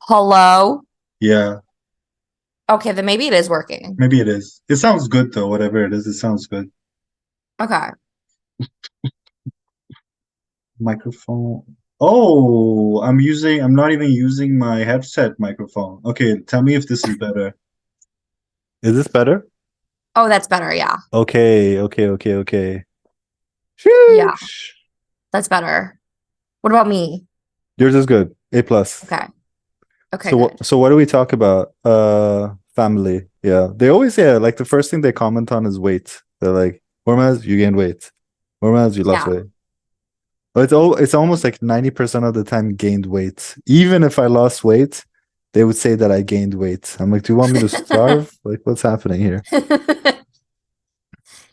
Hello? Yeah, Okay, then maybe it is working. maybe it is. It sounds good though, whatever it is, it sounds good. Okay. Microphone. Oh, I'm not even using my headset microphone. Okay, tell me if this is better. Is this better? Oh, that's better. Yeah. Okay. Yeah, Sheesh. that's better. What about me? Yours is good. A plus. Okay. Okay, So good. what do we talk about? Family. Yeah. They always like the first thing they comment on is weight. They're like, Hormaz, you gained weight. Hormaz, you lost Yeah. weight. But it's almost like 90% of the time gained weight. Even if I lost weight, they would say that I gained weight. I'm like, do you want me to starve? Like, what's happening here?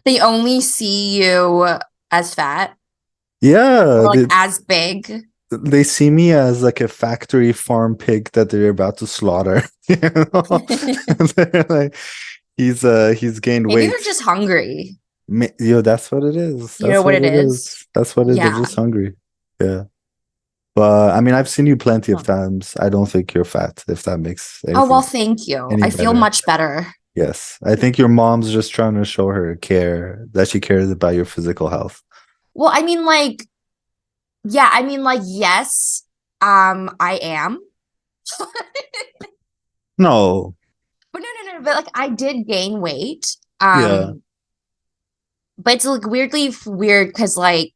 They only see you as fat Yeah, or like as big. they see me as like a factory farm pig that they're about to slaughter. You know? They're like, he's gained Maybe they're weight. just hungry. Yo, that's what it is. You know That's what what it it is? is. That's what it is. They're Yeah. just hungry. Yeah. But I mean, I've seen you plenty of Huh. times. I don't think you're fat, if that makes Oh, well, anything thank you. any I feel better. much better. Yes. I think your mom's just trying to show her care that she cares about your physical health. Well, yes, I am. No. But but like I did gain weight. Yeah. But it's like weirdly weird because like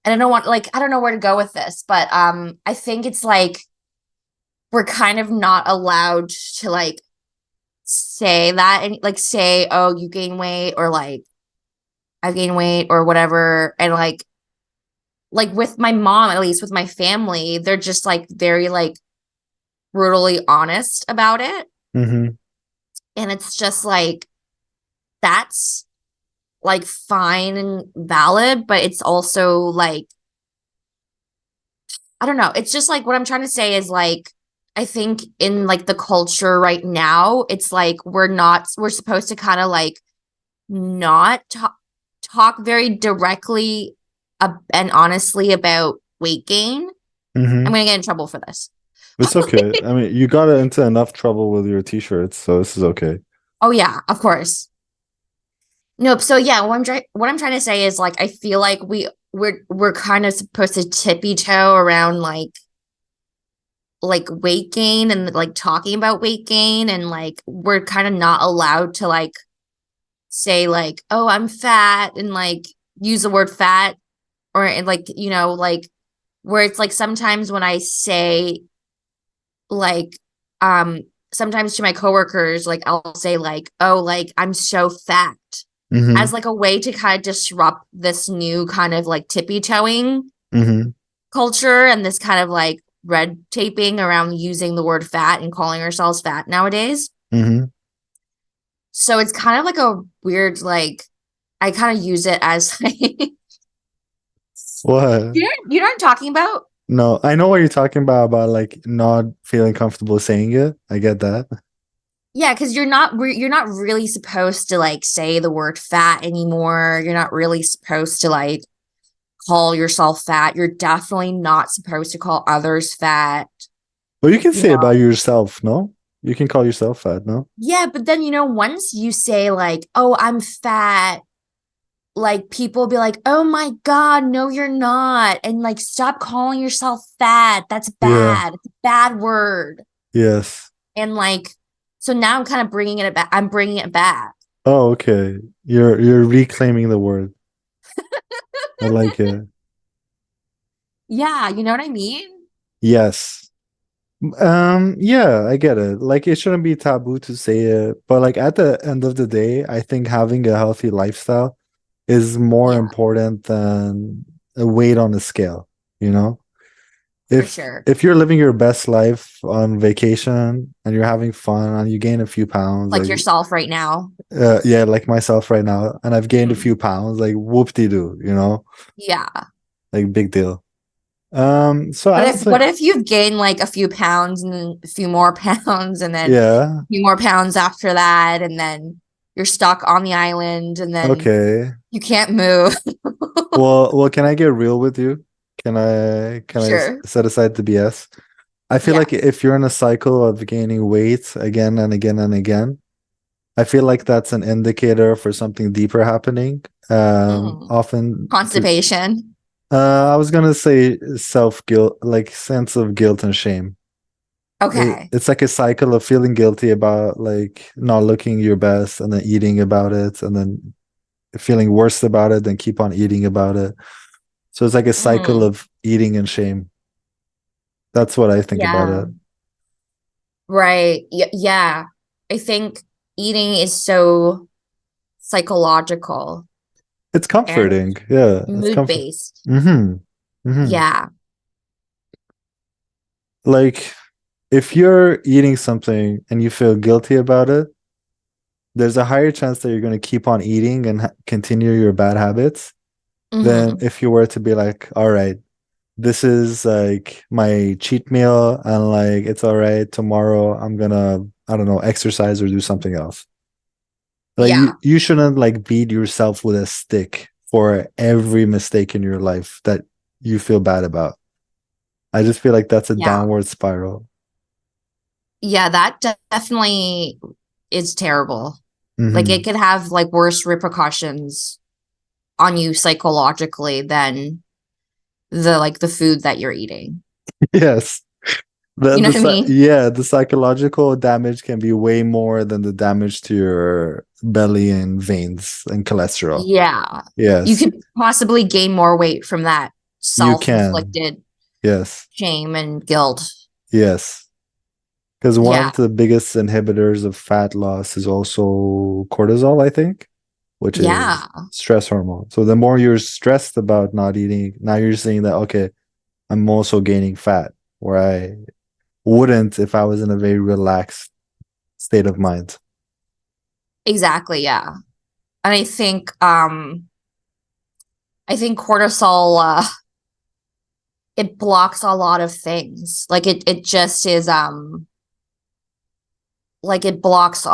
I don't know where to go with this, but I think it's like we're kind of not allowed to like say that and like say, oh, you gain weight or like I've gained weight or whatever. And like with my mom, at least with my family, they're just like very like brutally honest about it. Mm-hmm. And it's just like that's like fine and valid, but it's also like I don't know. It's just like what I'm trying to say is like I think in like the culture right now, it's like we're supposed to kind of like not talk very directly and honestly about weight gain. I'm Mm-hmm. gonna get in trouble for this. It's okay. I mean, you got into enough trouble with your t-shirts, so this is okay. Oh yeah, of course. Nope. So yeah, what I'm trying to say is like I feel like we're kind of supposed to tippy toe around like weight gain and like talking about weight gain and like we're kind of not allowed to like say like oh I'm fat and like use the word fat or and like like where it's like sometimes when I say like um sometimes to my coworkers like I'll say like oh like I'm so fat Mm-hmm. as like a way to kind of disrupt this new kind of like tippy toeing Mm-hmm. culture and this kind of like red taping around using the word fat and calling ourselves fat nowadays. Mm-hmm. So it's kind of like a weird like I kind of use it as like What? you know what I'm talking about? No, I know what you're talking about like not feeling comfortable saying it. I get that. Yeah, because you're not really supposed to like say the word fat anymore. You're not really supposed to like call yourself fat. You're definitely not supposed to call others fat. But you can You say know, about yourself, no? You can call yourself fat, no? yeah, but then once you say like, "Oh, I'm fat," like people be like, "Oh my God, no, you're not," and like stop calling yourself fat. That's Yeah. bad. It's a bad word. Yes. And like, so now I'm kind of bringing it back. I'm bringing it back. Oh, okay. You're reclaiming the word. I like it. Yeah, you know what I mean? Yes. Yeah, I get it. Like it shouldn't be taboo to say it, but like at the end of the day, I think having a healthy lifestyle is more Yeah, important than a weight on a scale, you know? for If sure. if you're living your best life on vacation and you're having fun and you gain a few pounds, Like like yourself right now. yeah, like myself right now, and I've gained a Mhm. few pounds, like whoop-de-doo, you know? Yeah. Like big deal. So I But don't if what think if you've gained like a few pounds and then a few more pounds and then a yeah, few more pounds after that and then you're stuck on the island and then okay. you can't move. Well, can I get real with you? Can I Sure. set aside the BS? I feel Yeah. like if you're in a cycle of gaining weight again and again and again, I feel like that's an indicator for something deeper happening. Mm. Often to Constipation. I was gonna say self guilt, like sense of guilt and shame. Okay. It's like a cycle of feeling guilty about like not looking your best and then eating about it and then feeling worse about it, then keep on eating about it. So it's like a cycle Mm. of eating and shame. That's what I think about Yeah. it. Right. Yeah. I think eating is so psychological It's and comforting. Yeah, it's mood comfort. based. Mm-hmm. Mm-hmm. Yeah. Like if you're eating something and you feel guilty about it, there's a higher chance that you're going to keep on eating and continue your bad habits than Hmm. if you were to be like, all right, this is like my cheat meal and like it's all right. Tomorrow I'm gonna, I don't know, exercise or do something else. Like Yeah. you shouldn't like beat yourself with a stick for every mistake in your life that you feel bad about. I just feel like that's a Yeah. downward spiral. Yeah. That definitely is terrible. Like Hmm. it could have like worse repercussions on you psychologically than the food that you're eating. Yes. You know what I mean? Yeah, the psychological damage can be way more than the damage to your belly and veins and cholesterol. Yeah. You Yes, could possibly gain more weight from that you can. self-inflicted Yes, shame and guilt. yes. Because one Yeah. of the biggest inhibitors of fat loss is also cortisol, I think, which is Yeah. stress hormone. So the more you're stressed about not eating, now you're saying that, okay, I'm also gaining fat, where I wouldn't if I was in a very relaxed state of mind. Exactly. Yeah. And I think cortisol it blocks a lot of things. Like it just is like it blocks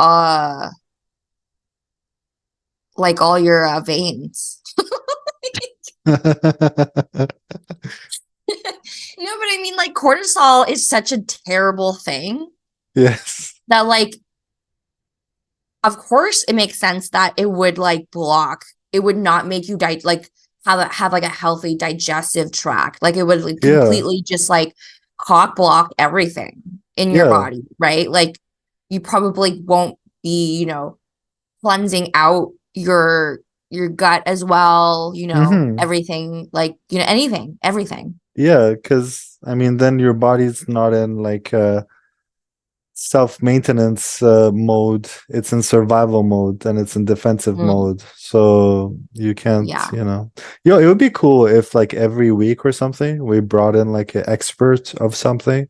like all your veins. No, but I mean like cortisol is such a terrible thing Yes. that like of course it makes sense that it would like block it would not make you like have like a healthy digestive tract. Like it would like Yeah. completely just like cock block everything in your Yeah. body, right? Like you probably won't be, cleansing out your gut as well, Hmm. everything like, anything, everything. Yeah, because I mean, then your body's not in like self-maintenance mode. It's in survival mode and it's in defensive Mm, mode. So you can't, yeah. it would be cool if like every week or something we brought in like an expert of something.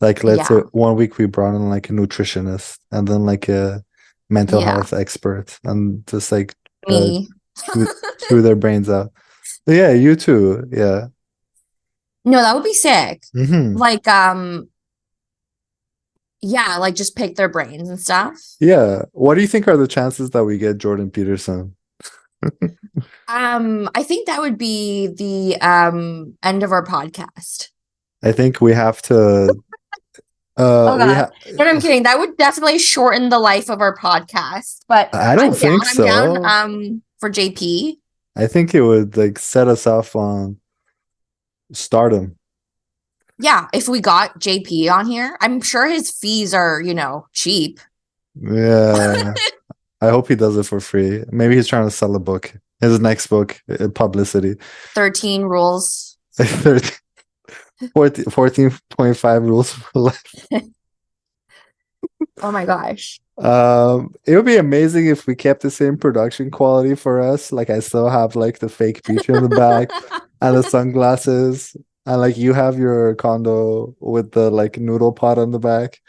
Like let's say Yeah. 1 week we brought in like a nutritionist and then like a mental Yeah. health expert and just like uh Me. chew their brains out. But yeah, you too. Yeah. No, that would be sick. Hmm. Like, yeah, like just pick their brains and stuff. Yeah. What do you think are the chances that we get Jordan Peterson? I think that would be the end of our podcast. I think we have to Oh we God. have No, I'm kidding. That would definitely shorten the life of our podcast. But I don't I'm down. think I'm down so. for JP. I think it would like set us off on stardom. Yeah, if we got JP on here, I'm sure his fees are, cheap. Yeah. I hope he does it for free. Maybe he's trying to sell a book. His next book, publicity. 13 rules. 13 14.5 rules for life. Oh my gosh. It would be amazing if we kept the same production quality for us. Like I still have like the fake beach in the back and the sunglasses, and like you have your condo with the like noodle pot on the back,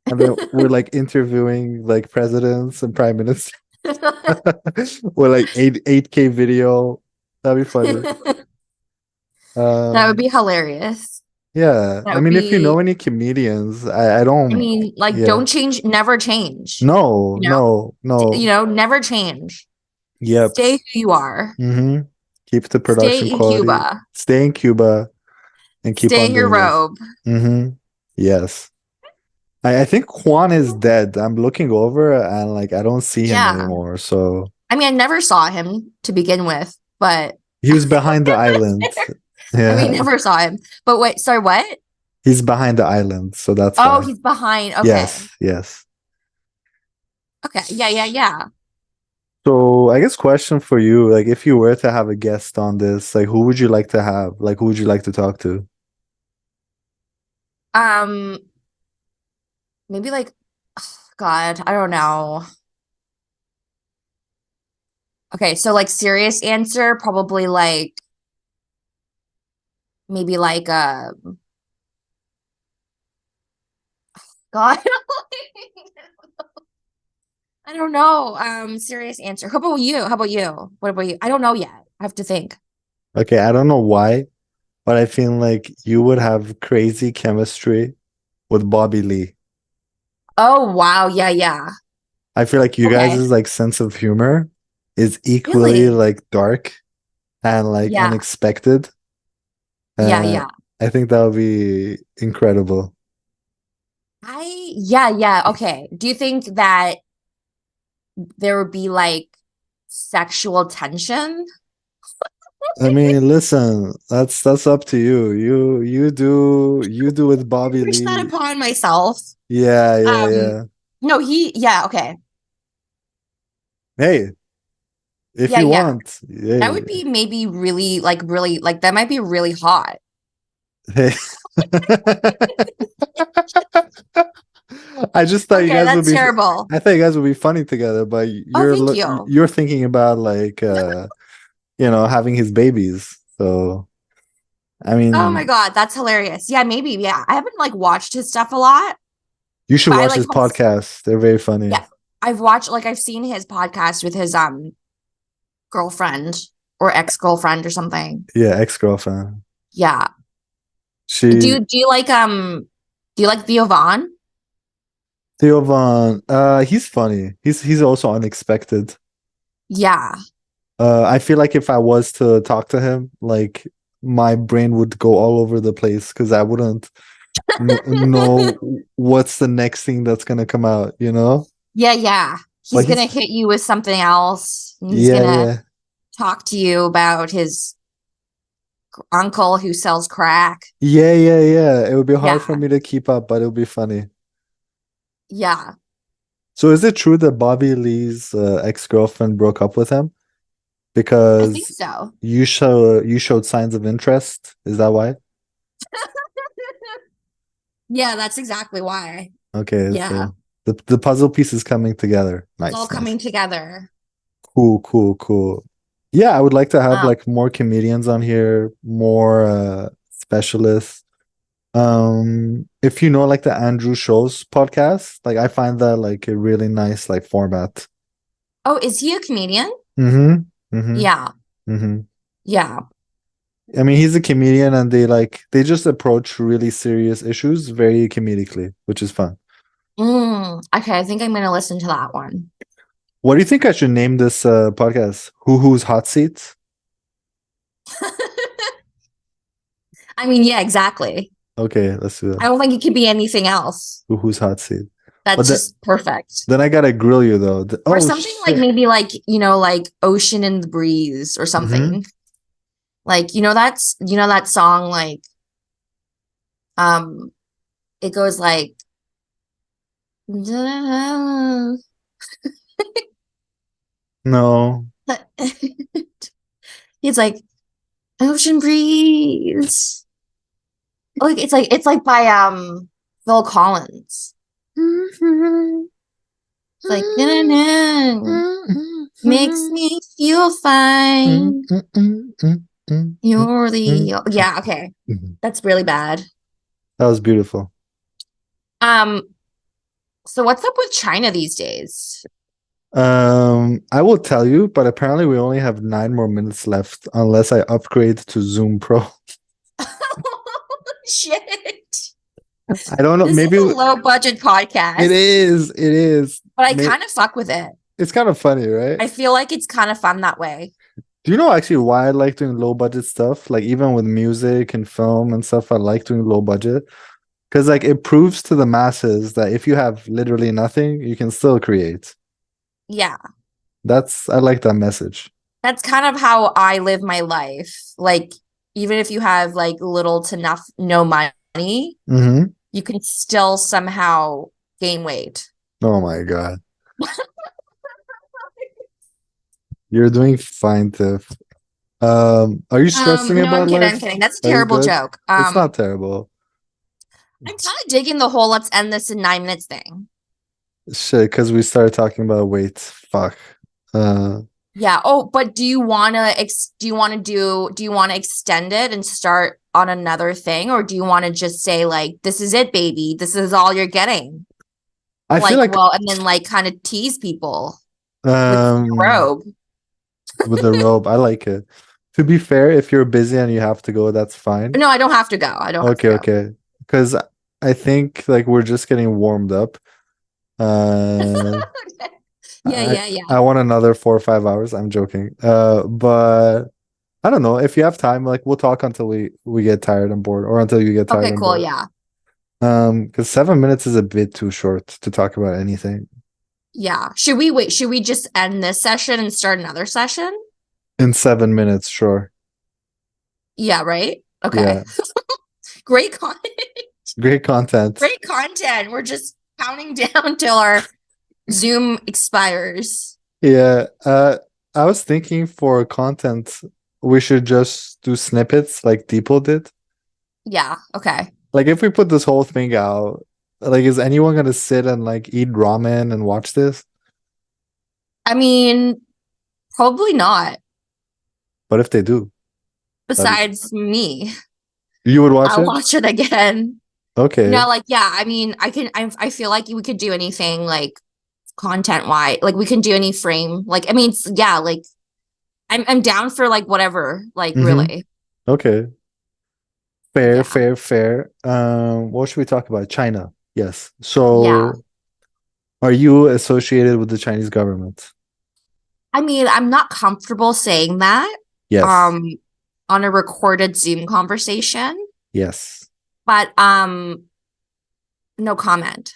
and then we're like interviewing like presidents and prime ministers with like 8K video. That'd be funny. That would Um, be hilarious. yeah. That I would mean, if you know be, any comedians, I I don't. mean, like, Yeah. don't change, never change. No, You know, no, no. never change. Yep. Stay who you are. Mm-hmm. Keep the Stay production in quality. Cuba. Stay in Cuba and keep Stay on in your doing this. robe. Mm-hmm. Yes. I think Juan is dead. I'm looking over and like I don't see him Yeah. anymore. So I mean, I never saw him to begin with, but he was behind the island. I mean, Yeah. never saw him. But wait, sorry, what? He's behind the island, so that's Oh, why. he's behind. Okay. Yes, yes. Okay. Yeah, yeah, yeah. So I guess question for you, like if you were to have a guest on this, like who would you like to have? Like who would you like to talk to? Um, maybe like God, I don't know. Okay, so like serious answer, probably like maybe like God. I don't know. Serious answer. How about you? How about you? What about you? I don't know yet. I have to think. Okay, I don't know why, but I feel like you would have crazy chemistry with Bobby Lee. Oh, wow. Yeah, yeah. I feel like you Okay. guys' like sense of humor is equally Really? like dark and like Yeah. unexpected. Yeah, Uh, yeah. I think that would be incredible. Yeah, yeah. Okay. Do you think that there would be like sexual tension? I mean, listen, that's up to you. You do with Bobby Wish that Lee. upon myself. Yeah, yeah, Um, yeah. no, yeah, okay. Hey, if Yeah, you yeah. want, That hey, would be maybe really, like, that might be really hot. hey. I just thought you Okay, guys would that's be. terrible. I thought you guys would be funny together, but Oh, thank you. you're thinking about like having his babies. So I Oh my mean, God, that's hilarious. Yeah, maybe. Yeah. I haven't like watched his stuff a lot, you should but I watch like his podcast. They're very funny. yeah, I've watched like I've seen his podcast with his girlfriend or ex-girlfriend or something. Yeah, ex-girlfriend. Yeah. She Do you like Theo Vaughn? Theo Von. He's funny. He's also unexpected. Yeah. I feel like if I was to talk to him, like my brain would go all over the place because I wouldn't know what's the next thing that's gonna come out, you know? Yeah, yeah. But He's gonna he's hit you with something else. And he's yeah, gonna yeah. talk to you about his uncle who sells crack. Yeah, yeah, yeah. It would be hard for Yeah. me to keep up, but it would be funny. Yeah. So is it true that Bobby Lee's ex-girlfriend broke up with him I think because so. you showed signs of interest? Is that why? Yeah, that's exactly why. Okay, Yeah. so the puzzle piece is coming together. It's all Nice, nice. coming together. Cool, cool, cool. Yeah, I would like to have Um, like more comedians on here, more specialists. If you know like the Andrew Schulz podcast, like I find that like a really nice like format. oh, is he a comedian? Mm-hmm. Mm-hmm. Yeah. Mm-hmm. Yeah. I mean, he's a comedian and they just approach really serious issues very comedically, which is fun. Okay, I think I'm gonna listen to that one. What do you think I should name this podcast? Who's Hot Seats? I mean, yeah, exactly. Okay, let's do I that. don't think it could be anything else. Who's Hot Seat? But That's just perfect. then I gotta grill you though. Or Oh something like shit. maybe like, like Ocean in the Breeze or Mm-hmm. something. Like, that song like um it goes like No. He's like Ocean Breeze. It's like by Phil Collins. It's like na-na-na, makes me feel fine. You're the yeah, okay. That's really bad. That was beautiful. Um, so what's up with China these days? I will tell you, but apparently we only have 9 more minutes left unless I upgrade to Zoom Pro. Shit. I don't know. This is Maybe a low budget it podcast, is. It is. but I kind of fuck with it. It's kind of funny, right? I feel like it's kind of fun that way. Do you know actually why I like doing low budget stuff? Like even with music and film and stuff, I like doing low budget Because like it proves to the masses that if you have literally nothing, you can still create. Yeah. I like that message. That's kind of how I live my life. Like, even if you have like little to no money, Hmm. you can still somehow gain weight. Oh my God. You're doing fine, Tiff. Are you stressing No, I'm about kidding. I'm life? kidding. That's a Are you terrible good? joke. It's not terrible. I'm kind of digging the whole let's end this in 9 minutes thing. Shit, because we started talking about weight. Fuck. Uh, Yeah. Oh, but do you want to extend it and start on another thing, or do you want to just say like this is it, baby? This is all you're getting. I feel Like, like well, and then like kind of tease people with your um robe. with the robe, I like it. To be fair, if you're busy and you have to go, that's fine. No, I don't have to go. I don't have to Okay, go. okay. Because I think like we're just getting warmed up. Uh, Yeah, I yeah, yeah. I want another 4 or 5 hours. I'm joking. But I don't know if you have time. Like we'll talk until we get tired and bored, or until you get tired Okay, and cool. bored. Yeah. Because 7 minutes is a bit too short to talk about anything. Yeah. Should we wait? Should we just end this session and start another session? In 7 minutes, sure. Yeah, right? Okay. Yeah, Great content. great content. Great content. We're just counting down till our Zoom expires. Yeah. I was thinking for content, we should just do snippets like Deeple did. Yeah. Okay. Like if we put this whole thing out, like is anyone gonna sit and like eat ramen and watch this? I mean, probably not. But if they do, that'd be Besides me, you would watch I'll it? watch it again. Okay. No, like, yeah, I mean, I feel like we could do anything like content wise. Like, we can do any frame. Like, I mean, yeah, like, I'm down for like whatever, like, Mm-hmm. really. Okay. Fair, Yeah. fair, fair. What should we talk about? China. Yes. Yeah. So are you associated with the Chinese government? I mean, I'm not comfortable saying that Yes. um on a recorded Zoom conversation, Yes. but no comment.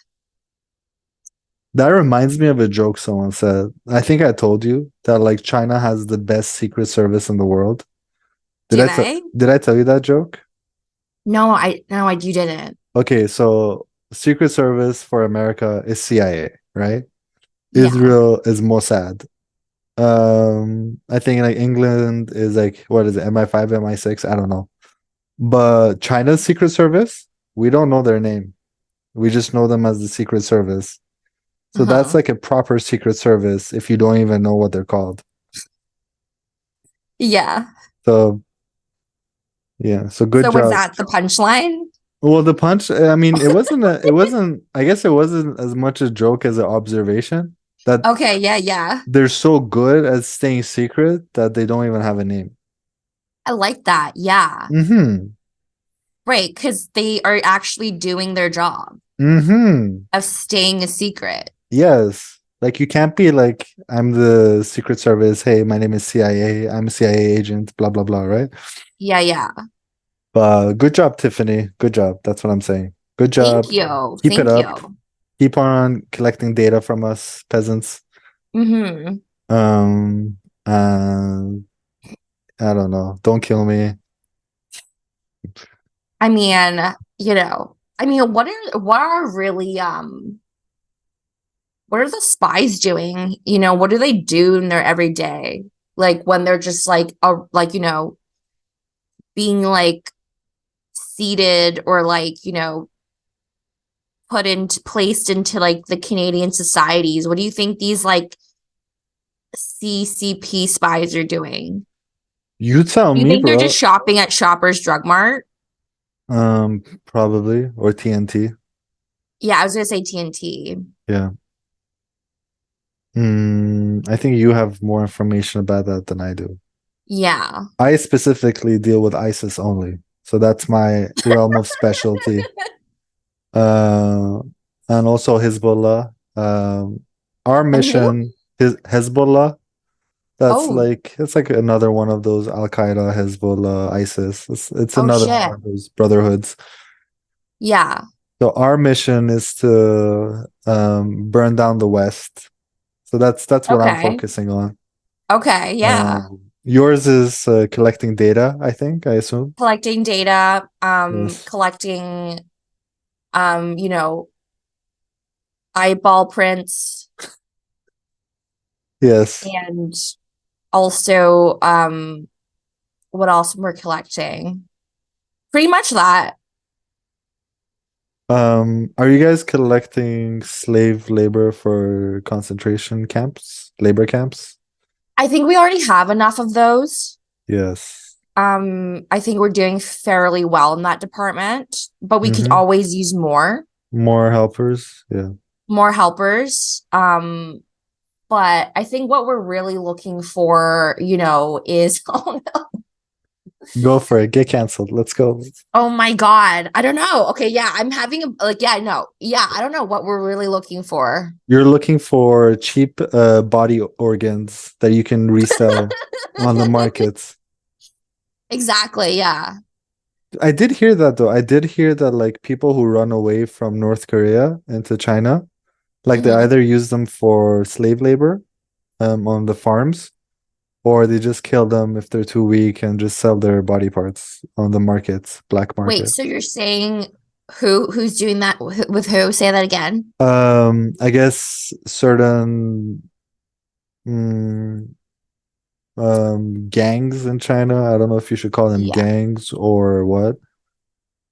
That reminds me of a joke someone said. I think I told you that like China has the best secret service in the world. Do they? Did I tell you that joke? No, you didn't. Okay, so Secret Service for America is CIA, right? Yeah. Israel is Mossad. I think like England is like what is it, MI5, MI6? I don't know. But China's Secret Service, we don't know their name. We just know them as the Secret Service. So that's Uh-huh. like a proper Secret Service if you don't even know what they're called. Yeah. So yeah, so good So was job. that the punchline? Well, the punch, I mean, it wasn't, I guess it wasn't as much a joke as an observation that Okay, yeah, yeah. they're so good at staying secret that they don't even have a name. I like that. Yeah. Mm-hmm. Right, because they are actually doing their job Mm-hmm. of staying a secret. Yes. Like you can't be like, I'm the Secret Service. Hey, my name is CIA. I'm a CIA agent, blah, blah, blah, right? Yeah, yeah. But good job, Tiffany. Good job. That's what I'm saying. Good job. Thank you. Keep it Thank up. you. Keep on collecting data from us peasants. Mm-hmm. Um, and I don't know. Don't kill me. I mean, I mean, what are the spies doing? What do they do in their everyday? Like when they're just like, being like seated or like, placed into like the Canadian societies. What do you think these like CCP spies are doing? You tell Do you me, think they're just bro. shopping at Shoppers Drug Mart? Probably or TNT. Yeah, I was gonna say TNT. Yeah. I think you have more information about that than I do. Yeah. I specifically deal with ISIS only, so that's my realm of specialty. Uh, and also Hezbollah. Our And who? mission is Hezbollah. Oh, It's like another one of those Al Qaeda, Hezbollah, ISIS. It's oh another one shit. of those brotherhoods. Yeah. So our mission is to burn down the West. So that's what I'm Okay. focusing on. Okay, yeah. Yours is collecting data, I think, I assume. Collecting data, Yes. collecting you know, eyeball prints Yes. and also what else we're collecting? Pretty much that. Are you guys collecting slave labor for concentration camps, labor camps? I think we already have enough of those. Yes. I think we're doing fairly well in that department, but we could Mm-hmm. always use More helpers. Yeah. more helpers. But I think what we're really looking for, is oh no. Go for it. Get canceled. Let's go. Oh my God. I don't know. Okay, yeah, I'm having a like, yeah, no. Yeah, I don't know what we're really looking for. You're looking for cheap body organs that you can resell on the markets. Exactly, yeah. I did hear that though. I did hear that like people who run away from North Korea into China, like they Hmm. either use them for slave labor on the farms, or they just kill them if they're too weak and just sell their body parts on the markets, black Wait, market. so you're saying who's doing that with who? Say that again. I guess certain mm, gangs in China. I don't know if you should call them Yeah. gangs or what.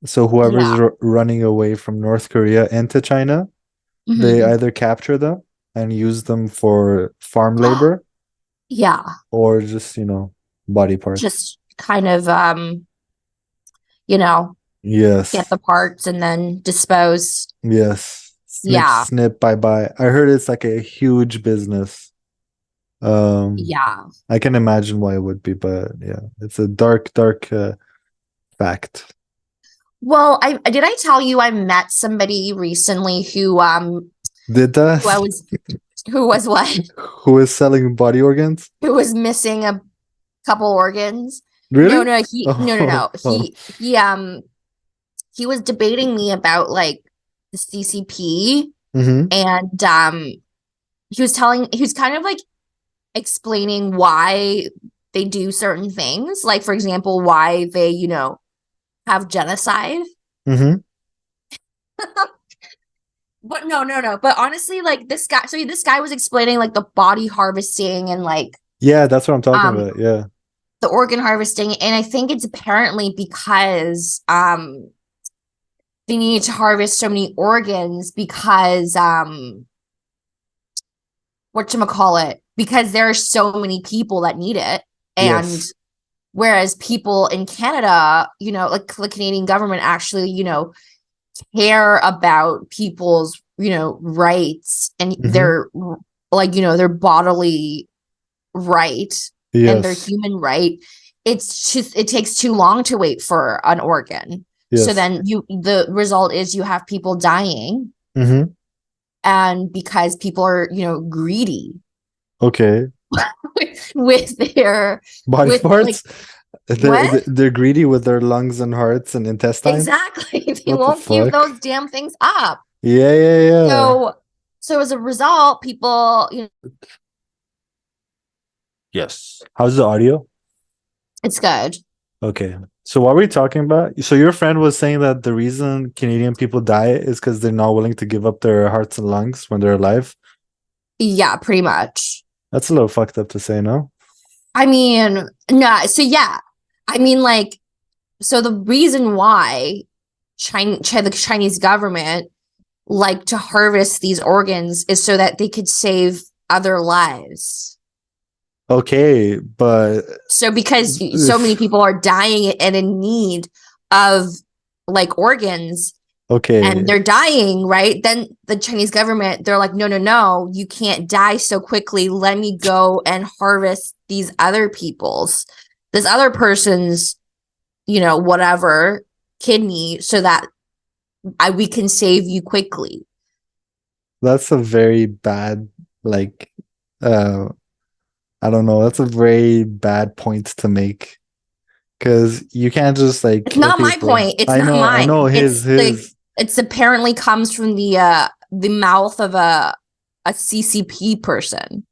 So whoever's Yeah. running away from North Korea into China, they Hmm. either capture them and use them for farm labor Yeah. or just, body parts. Just kind of you know, get Yes. the parts and then dispose. Yes. Snip, Yeah. snip, bye bye. I heard it's like a huge business. Um, Yeah. I can imagine why it would be, but yeah, it's a dark, dark fact. Well, I tell you I met somebody recently Did who I that? was who was what? Who is selling body organs? Who was missing a couple organs. No, Really? no, he no no Oh, no. oh. He was debating me about like the CCP Mm-hmm. and he was kind of like explaining why they do certain things. Like for example, why they, have genocide. Mm-hmm. But no, no, no. But honestly, like this guy was explaining like the body harvesting and like Yeah, that's what I'm talking um about. Yeah. the organ harvesting, and I think it's apparently because they need to harvest so many organs because whatchamacallit, because there are so many people that need it. And Yes. whereas people in Canada, like the Canadian government actually, care about people's, rights and Mm-hmm. their bodily right and their Yes. human right. It's just it takes too long to wait for an organ. So Yes. then the result is you have people dying, Mm-hmm. and because people are, greedy Okay. with their Body with like parts? They're what? they're greedy with their lungs and hearts and intestines. Exactly. They What the won't give fuck? those damn things up. Yeah, yeah, yeah. So so as a result, people, Yes. How's the audio? it's good. Okay. So what were we talking about? So your friend was saying that the reason Canadian people die is because they're not willing to give up their hearts and lungs when they're alive. Yeah, pretty much. That's a little fucked up to say, no? I mean, no, so yeah. I mean, like, so the reason why the Chinese government like to harvest these organs is so that they could save other lives. Okay, but So because so many people are dying and in need of like organs and okay, they're dying, right? Then the Chinese government, they're like, no, no, no, you can't die so quickly. Let me go and harvest this other person's, whatever kidney so that we can save you quickly. that's a very bad, like, uh, I don't know, that's a very bad point to make. Because you can't just like It's kill not my people. point. It's not I know mine. his It's like his. It's apparently comes from the mouth of a CCP person,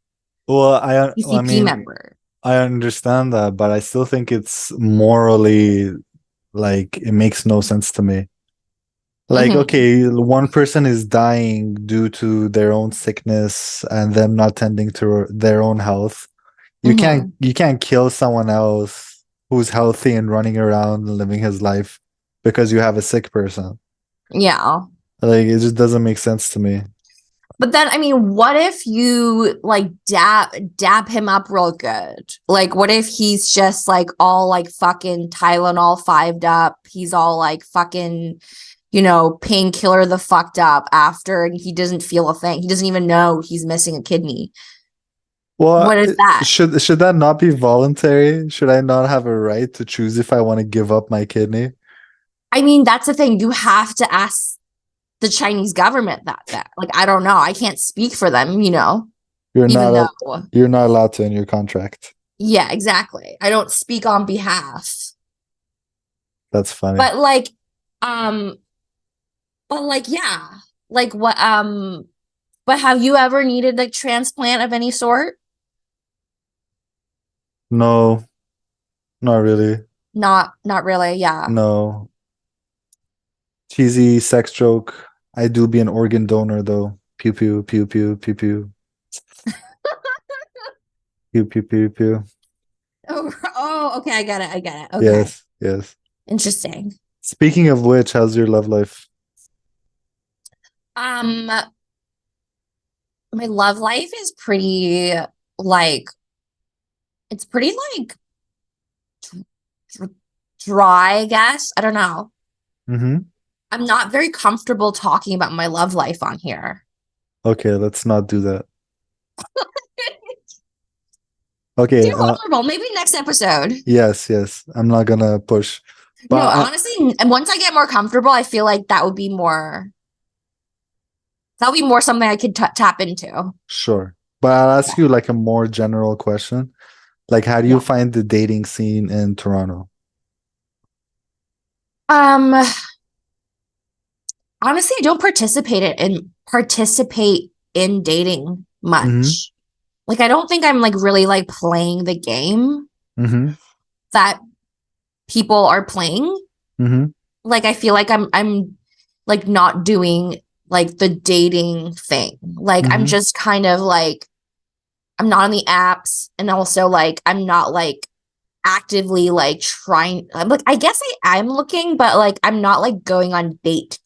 Well, I CCP mean, member. I understand that, but I still think it's morally like it makes no sense to me. Like, Hmm. okay, one person is dying due to their own sickness and them not tending to their own health. Hmm. You can't kill someone else who's healthy and running around and living his life because you have a sick person. Yeah. Like, it just doesn't make sense to me. But then, I mean, what if you like dab him up real good? Like, what if he's just like all like fucking Tylenol fived up? He's all like fucking, painkiller the fucked up after, and he doesn't feel a thing. He doesn't even know he's missing a kidney. Well, What is that? should that not be voluntary? Should I not have a right to choose if I want to give up my kidney? I mean, that's the thing. You have to ask the Chinese government that. Like, I don't know. I can't speak for them, You're even not a, though, you're not allowed to in your contract. yeah, exactly. I don't speak on behalf. That's funny. But like, um, yeah. Like but have you ever needed like transplant of any sort? No, not really. Not really, yeah. No. Cheesy sex joke. I do be an organ donor though. Pew pew pew pew pew pew pew pew pew pew. Oh, okay, I get it. I get it. Okay. Yes, yes. Interesting. Speaking of which, how's your love life? Um, my love life is pretty like it's pretty like dr- dry, I guess. I don't know. Mm-hmm. I'm not very comfortable talking about my love life on here. Okay, let's not do that. Okay, Too vulnerable. Maybe next episode. yes, yes. I'm not gonna push. No, But honestly, and once I get more comfortable, I feel like that would be more something I could tap into. sure. But I'll ask you like a more general question. Like, how do you Yeah. find the dating scene in Toronto? Um, Honestly, I don't participate in dating Mm-hmm. much. Like, I don't think I'm like really like playing the game Mm-hmm. that people are playing. Mm-hmm. Like, I feel like I'm like not doing like the dating thing. Like, I'm Mm-hmm. just kind of like I'm not on the apps, and also like I'm not like actively like trying. I'm like, I guess I'm looking, but like I'm not like going on dates.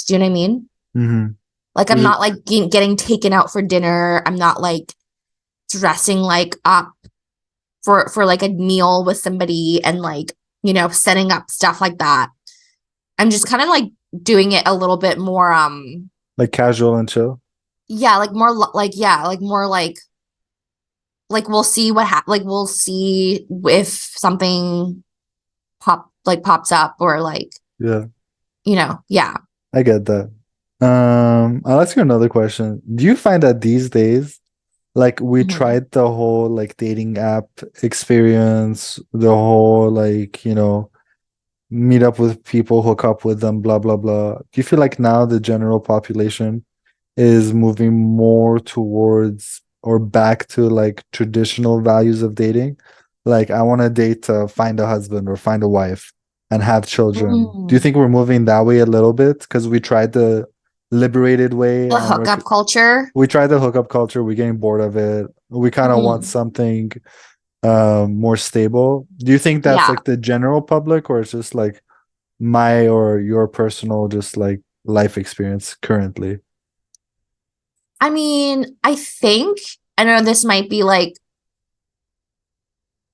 Do you know what I mean? Mm-hmm. Like I'm You're just not like getting taken out for dinner. I'm not like dressing like up for like a meal with somebody and like, setting up stuff like that. I'm just kind of like doing it a little bit more like casual and chill. yeah, like more like yeah, like more like we'll see like we'll see if something pops up or like, Yeah, yeah. I get that. I'll ask you another question. Do you find that these days, like we Mhm. tried the whole like dating app experience, the whole like, meet up with people, hook up with them, blah blah blah. Do you feel like now the general population is moving more towards or back to like traditional values of dating? Like, I want to date to find a husband or find a wife and have children. Do you Mm. think we're moving that way a little bit? Because we tried the liberated way The and hookup culture. we tried the hookup culture. We're getting bored of it. We kind of want Mhm. something more stable. Do you think that's Yeah. like the general public, or it's just like my or your personal just like life experience currently? I mean, I know this might be like,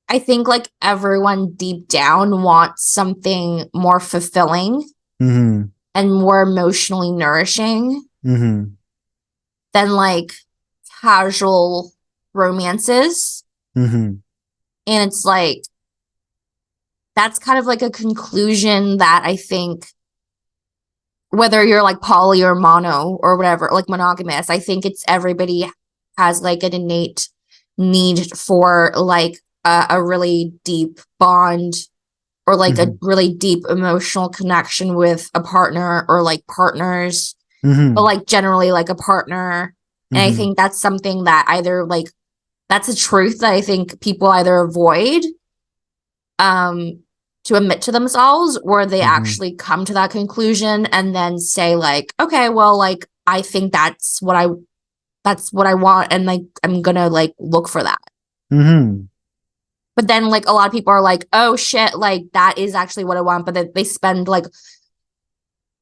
I think like everyone deep down wants something more fulfilling Mm-hmm. and more emotionally nourishing Mm-hmm. than like casual romances. Mm-hmm. And it's like, that's kind of like a conclusion that I think, whether you're like poly or mono or whatever, like monogamous, I think it's everybody has like an innate need for like a really deep bond or like a Mm-hmm. really deep emotional connection with a partner or like partners, but Mm-hmm. like generally like a partner. And I Mm-hmm. think that's something that either like that's a truth that I think people either avoid um to admit to themselves, or they Mm-hmm. actually come to that conclusion and then say like, okay, well, like I think that's what I want, and like I'm gonna like look for that. Mm-hmm. But then like a lot of people are like, oh shit, like that is actually what I want, but they spend like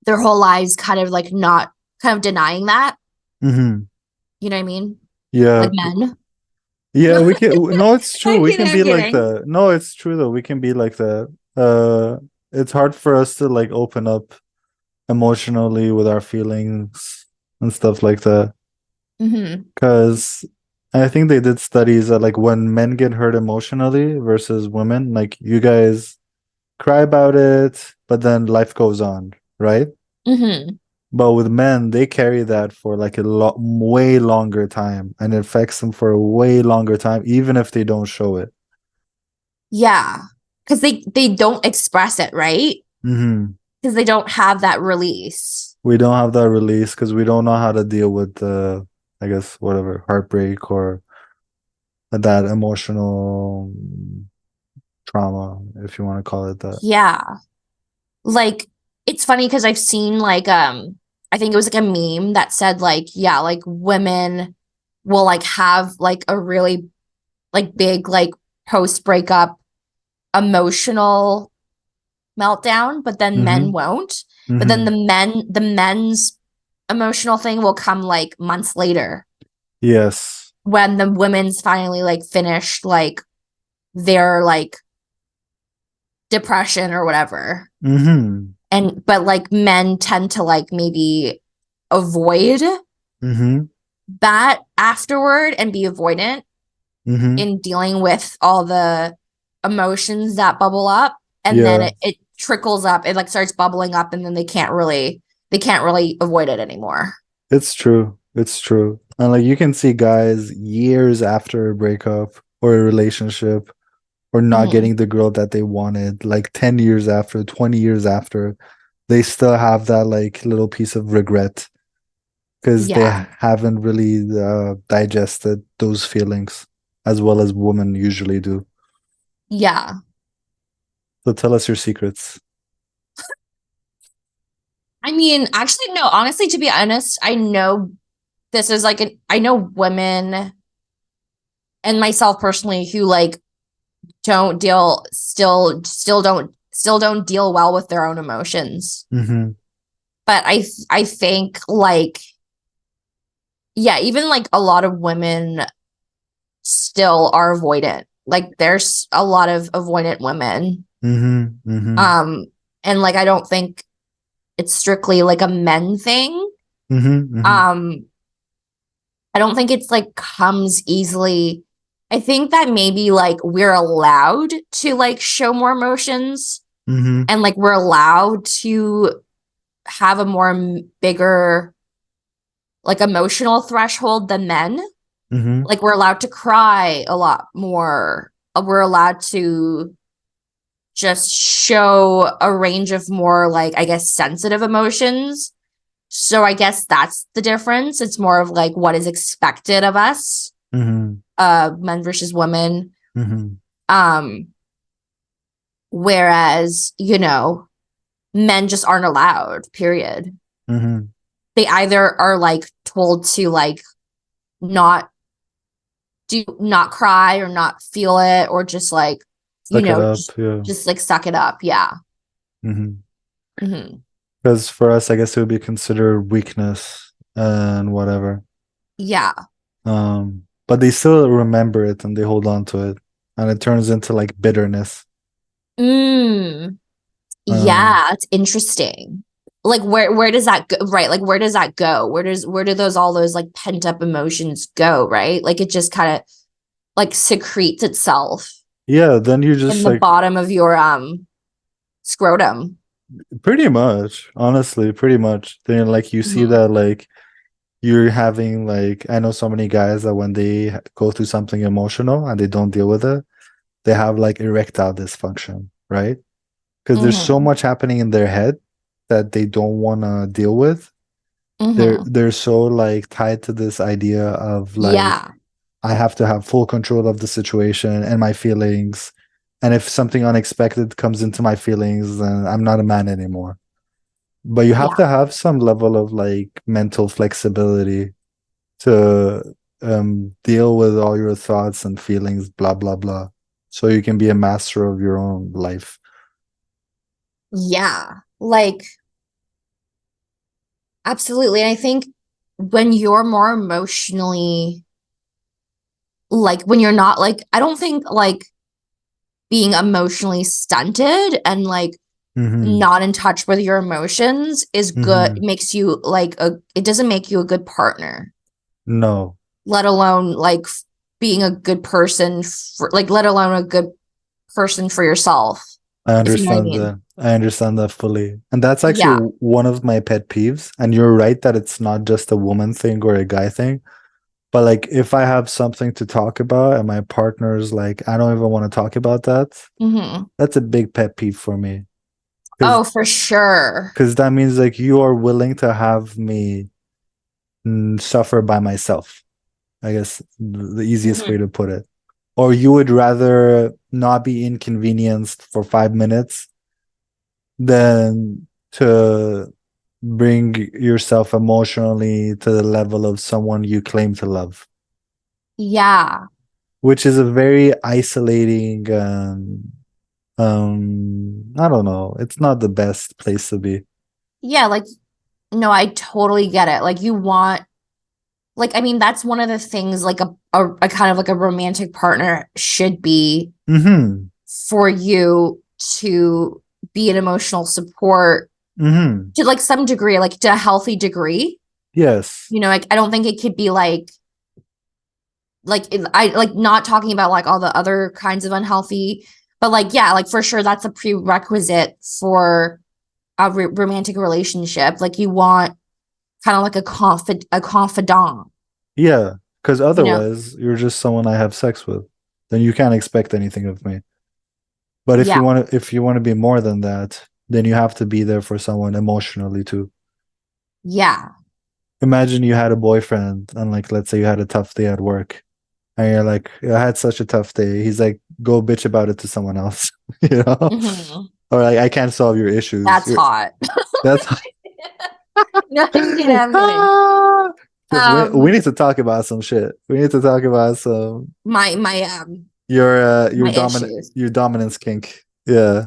their whole lives kind of like not kind of denying that. Mm-hmm. You know what I mean? Like Yeah. men. Yeah, we can. No, it's true. I'm We kidding, can I'm be like kidding. that. No, it's true though. We can be like that. It's hard for us to like open up emotionally with our feelings and stuff like that. Mm-hmm. Because I think they did studies that like when men get hurt emotionally versus women, like you guys cry about it, but then life goes on, right? Mm-hmm. But with men, they carry that for like a lot way longer time and it affects them for a way longer time, even if they don't show it. Yeah. Because they don't express it, right? Hmm. Because they don't have that release. We don't have that release because we don't know how to deal with I guess, whatever, heartbreak or that emotional trauma, if you want to call it that. Yeah. Like it's funny because I've seen like I think it was like a meme that said like, yeah, like women will like have like a really like big like post breakup emotional meltdown, but then men Hmm. won't. But then Hmm. the men's emotional thing will come like months later Yes. when the women's finally like finished like their like depression or whatever. Hmm. And but like men tend to like maybe avoid Hmm. that afterward and be avoidant Hmm. in dealing with all the emotions that bubble up, and then Yeah, it trickles up, it like starts bubbling up, and then they can't really avoid it anymore. it's true. It's true. And like you can see guys years after a breakup or a relationship or not Mm-hmm. getting the girl that they wanted, like 10 years after, 20 years after, they still have that like little piece of regret because they Yeah. haven't really digested those feelings as well as women usually do. Yeah. So tell us your secrets. I mean, actually, no, honestly, to be honest, I know this is like I know women and myself personally who like don't deal still don't deal well with their own emotions. Mm-hmm. But I think like yeah, even like a lot of women still are avoidant. Like there's a lot of avoidant women. Mm-hmm. Mm-hmm. Um and like I don't think it's strictly like a men thing. Mm-hmm. Mm-hmm. Um I don't think it's like comes easily. I think that maybe like we're allowed to like show more emotions, Mm-hmm. and like we're allowed to have a more bigger like emotional threshold than men. Mm-hmm. Like we're allowed to cry a lot more. We're allowed to just show a range of more like I guess sensitive emotions. So I guess that's the difference. It's more of like what is expected of us, Mm-hmm. men versus women. Mm-hmm. Um, whereas, men just aren't allowed, period. Mm-hmm. They either are like told to like not not cry or not feel it, or just like, you Suck it know, up. just, Yeah. just like suck it up. Yeah. Mm-hmm. Hmm. Because for us, I guess it would be considered weakness and whatever. Yeah. But they still remember it and they hold on to it, and it turns into like bitterness. Mm. Um, Yeah, it's interesting. Like where does that go? Right. Like where does that go? Where do those all those like pent up emotions go, right? Like it just kind of like secretes itself yeah, then you in just the like bottom of your scrotum. pretty much, honestly, pretty much. Then like you see Hmm. that like you're having like I know so many guys that when they go through something emotional and they don't deal with it, they have like erectile dysfunction, right? because there's so Mm-hmm. much happening in their head that they don't want to deal with. Mm-hmm. They're so like tied to this idea of like Yeah. I have to have full control of the situation and my feelings. And if something unexpected comes into my feelings, then I'm not a man anymore. But you have Yeah. to have some level of like mental flexibility to deal with all your thoughts and feelings, blah, blah, blah. So you can be a master of your own life. Yeah. Like, absolutely. And I think when you're more emotionally, like, when you're not like, I don't think like being emotionally stunted and like Mm-hmm. not in touch with your emotions is good. Mm-hmm. It makes you like it doesn't make you a good partner, No, let alone like being a good person for like, let alone a good person for yourself, I if you know what I understand mean. that. I understand that fully. And that's Yeah. actually one of my pet peeves. And you're right that it's not just a woman thing or a guy thing. But like if I have something to talk about and my partner's like, I don't even want to talk about that, Mm-hmm. that's a big pet peeve for me. Because Oh, for sure. that means like you are willing to have me suffer by myself. I guess the easiest way Mm-hmm. to put it. Or you would rather not be inconvenienced for 5 minutes than to bring yourself emotionally to the level of someone you claim to love, Yeah. which is a very isolating I don't know, it's not the best place to be. Yeah, like no, I totally get it. Like you want like I mean that's one of the things like a kind of like a romantic partner should be Mm-hmm. for you to be an emotional support Mm-hmm. to like some degree, like to a healthy degree. Yes. You know, like I don't think it could be I like not talking about like all the other kinds of unhealthy, but like yeah, like for sure that's a prerequisite for a romantic relationship. Like you want kind of like a confidant, Yeah, because you know? otherwise you're just someone I have sex with. Then you can't expect anything of me. But Yeah, if you want to be more than that, then you have to be there for someone emotionally too. yeah. Imagine you had a boyfriend and like let's say you had a tough day at work and you're like, I had such a tough day. He's like, go bitch about it to someone else, you know? Hmm. Or like I can't solve your issues. That's hot. That's No, I'm kidding. I'm kidding. Ah! We Um, need to talk about some shit. We need to talk about some my your my issues. your dominance kink. Yeah.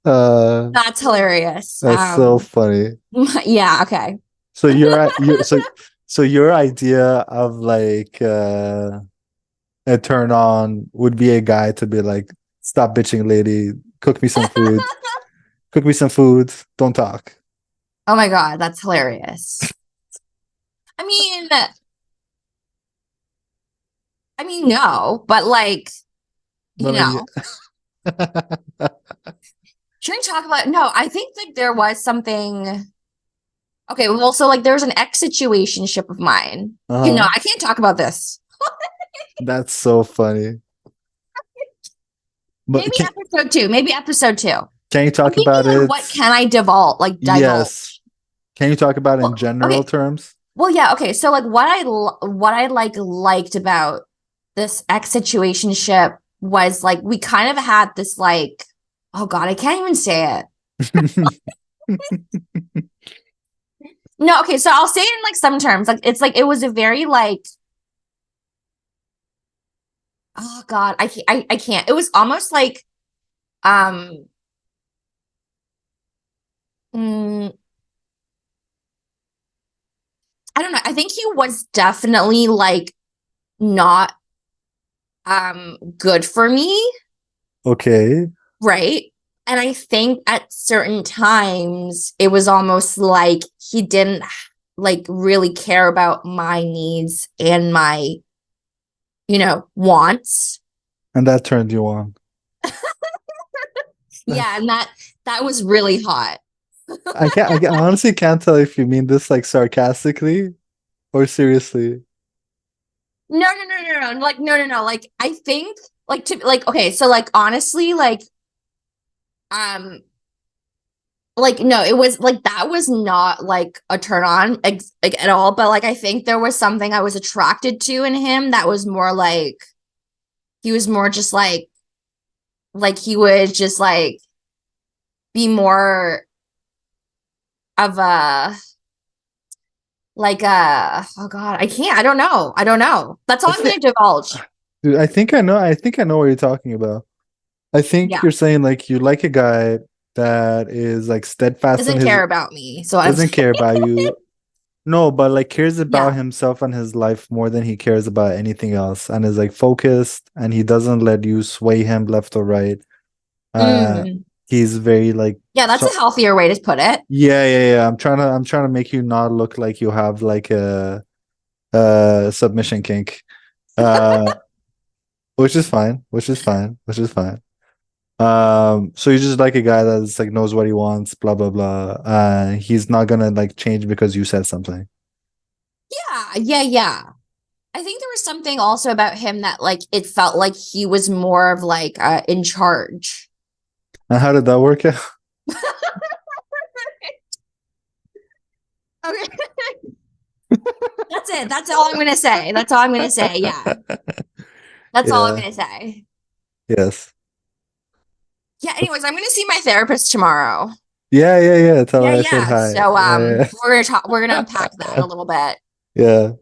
Uh That's hilarious. that's so funny. Yeah. Okay. So your idea of like a turn on would be a guy to be like, stop bitching, lady, cook me some food. Cook me some food. Don't talk. Oh my God, that's hilarious. I mean, no, but like, you But like know, shouldn't talk about. No, I think like there was something. Okay, well, so like there's an ex situationship of mine. Okay, no, uh-huh. I can't talk about this. That's so funny. But Maybe episode two. Maybe episode two. can you I'm talk thinking about like it? what can I divulge? Like Yes. divulge. Can you talk about it in Well, general okay. terms? Well, yeah. Okay. So like what I like liked about this ex situationship was like we kind of had this like oh God, I can't even say it. No, okay, so I'll say it in like some terms. Like it's like it was a very like oh God, I can't. It was almost like um mm, I don't know. I think he was definitely like not good for me, Okay. right? And I think at certain times it was almost like he didn't like really care about my needs and my, wants. And that turned you on. Yeah, and that was really hot. I honestly can't tell if you mean this like sarcastically or seriously. No. Like, no. Like, I think, like, to, like, okay, so, like, honestly, um, like, no, it was, like, that was not, like, a turn on, like, at all, but, like, I think there was something I was attracted to in him that was more, like, he was more just, like, he would just, like, be more of a, like, oh God, I don't know. That's all I I'm think, gonna divulge. dude, I think I know what you're talking about. I think Yeah. you're saying like you like a guy that is like steadfast in Doesn't his care about me. So I'm doesn't care about you. No, but like cares about yeah. himself and his life more than he cares about anything else and is like focused and he doesn't let you sway him left or right. Uh Mm. he's very like Yeah, that's a so healthier way to put it. yeah. I'm trying to make you not look like you have like a submission kink. Uh which is fine, which is fine. So you just like a guy that's like knows what he wants, blah blah blah. He's not gonna like change because you said something. Yeah. I think there was something also about him that like it felt like he was more of like in charge. And how did that work out? Okay. That's it. That's all I'm gonna say. That's all I'm gonna say. Yeah. That's all I'm Yeah. gonna say. Yes. Yeah, anyways, I'm gonna see my therapist tomorrow. Yeah. Tell her I said Yeah. hi. So Yeah. we're gonna unpack that a little bit. Yeah.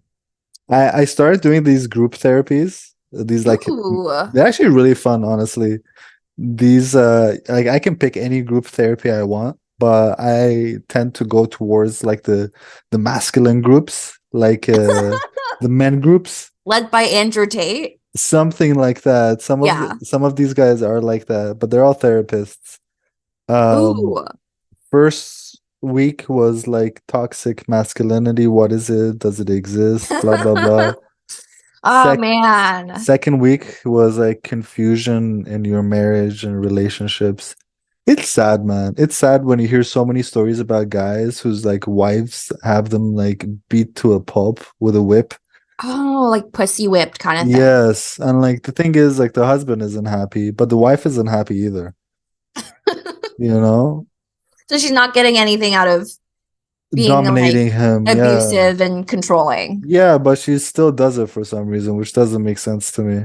I started doing these group therapies. These like Ooh. they're actually really fun, honestly. These like I can pick any group therapy I want, but I tend to go towards like the masculine groups, like the men groups, Led by Andrew Tate. something like that. Yeah. Some of these guys are like that, but they're all therapists. Um Ooh. First week was like toxic masculinity. What is it? Does it exist? Blah blah blah. Oh man. Second week was like confusion in your marriage and relationships. It's sad, man. It's sad when you hear so many stories about guys whose like wives have them like beat to a pulp with a whip. Oh, like pussy whipped kind of thing. Yes, and like the thing is like the husband isn't happy, but the wife isn't happy either. You know, So she's not getting anything out of being like dominating him. Yeah. abusive and controlling. Yeah, but she still does it for some reason, which doesn't make sense to me.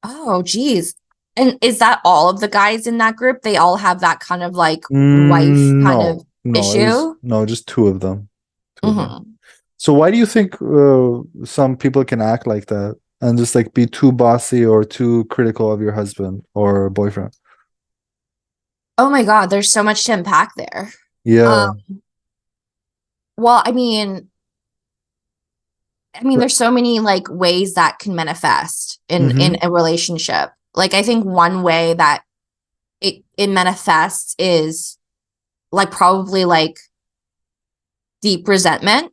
Oh, geez. And is that all of the guys in that group? They all have that kind of like wife kind of No, it was issue? no, just two of them. Two of them. Hmm. So why do you think some people can act like that and just like be too bossy or too critical of your husband or boyfriend? Oh my God, there's so much to unpack there. Um, Yeah. well, there's so many like ways that can manifest in Mm-hmm. a relationship. Like I think one way that it manifests is like probably like deep resentment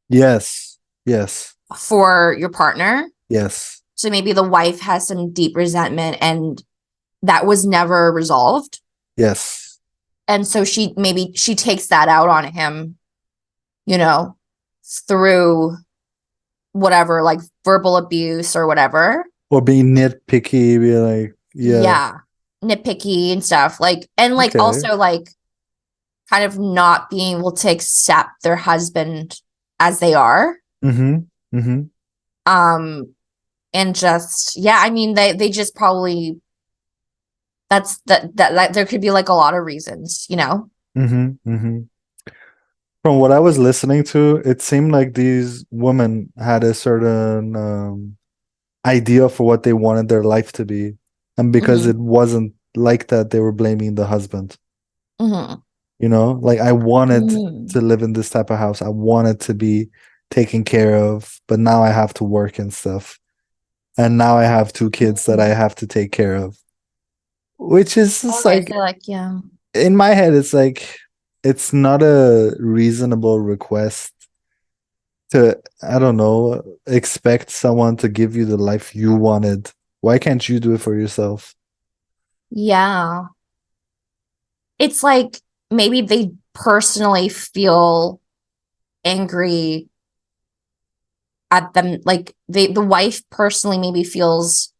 Yes. Yes. for your partner. Yes. So maybe the wife has some deep resentment and that was never resolved. Yes. And so she takes that out on him, you know, through whatever, like verbal abuse or whatever. Or being nitpicky, be like, yeah, Yeah. Nitpicky and stuff. Like, and like okay. also like kind of not being able to accept their husband as they are. Mm-hmm. Mm-hmm. Um, and just, yeah, they just probably that there could be like a lot of reasons, you know? Mm-hmm. Mm-hmm. From what I was listening to, it seemed like these women had a certain idea for what they wanted their life to be. And because Hmm. it wasn't like that, they were blaming the husband. Hmm. You know, like I wanted Hmm. to live in this type of house. I wanted to be taken care of, but now I have to work and stuff. And now I have two kids that I Hmm. have to take care of. Which is just Okay, like so like, yeah. in my head, it's like it's not a reasonable request to, I don't know, expect someone to give you the life you wanted. Why can't you do it for yourself? Yeah. It's like maybe they personally feel angry at them, like the wife personally maybe feels